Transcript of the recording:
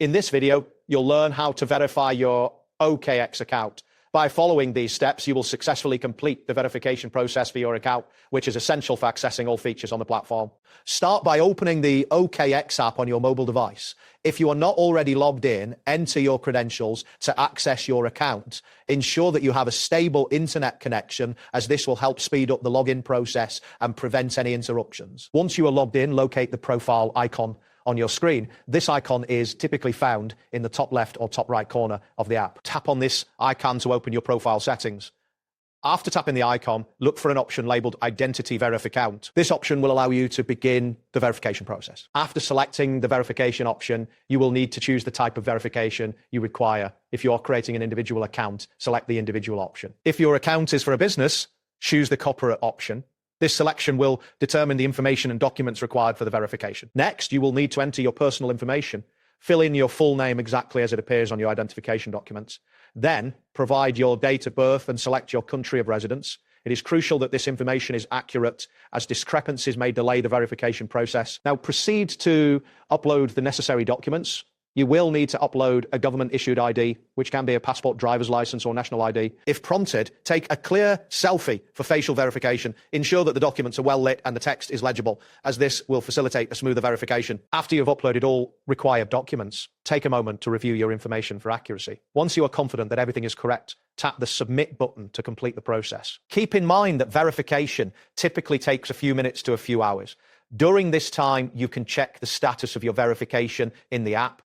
In this video, you'll learn how to verify your OKX account. By following these steps, you will successfully complete the verification process for your account, which is essential for accessing all features on the platform. Start by opening the OKX app on your mobile device. If you are not already logged in, enter your credentials to access your account. Ensure that you have a stable internet connection, as this will help speed up the login process and prevent any interruptions. Once you are logged in, locate the profile icon on your screen. This icon is typically found in the top left or top right corner of the app. Tap on this icon to open your profile settings. After tapping the icon, look for an option labeled Identity Verify Account. This option will allow you to begin the verification process. After selecting the verification option, you will need to choose the type of verification you require. If you are creating an individual account, select the individual option. If your account is for a business, choose the corporate option. This selection will determine the information and documents required for the verification. Next, you will need to enter your personal information. Fill in your full name exactly as it appears on your identification documents. Then, provide your date of birth and select your country of residence. It is crucial that this information is accurate, as discrepancies may delay the verification process. Now, proceed to upload the necessary documents. You will need to upload a government-issued ID, which can be a passport, driver's license, or national ID. If prompted, take a clear selfie for facial verification. Ensure that the documents are well lit and the text is legible, as this will facilitate a smoother verification. After you've uploaded all required documents, take a moment to review your information for accuracy. Once you are confident that everything is correct, tap the Submit button to complete the process. Keep in mind that verification typically takes a few minutes to a few hours. During this time, you can check the status of your verification in the app.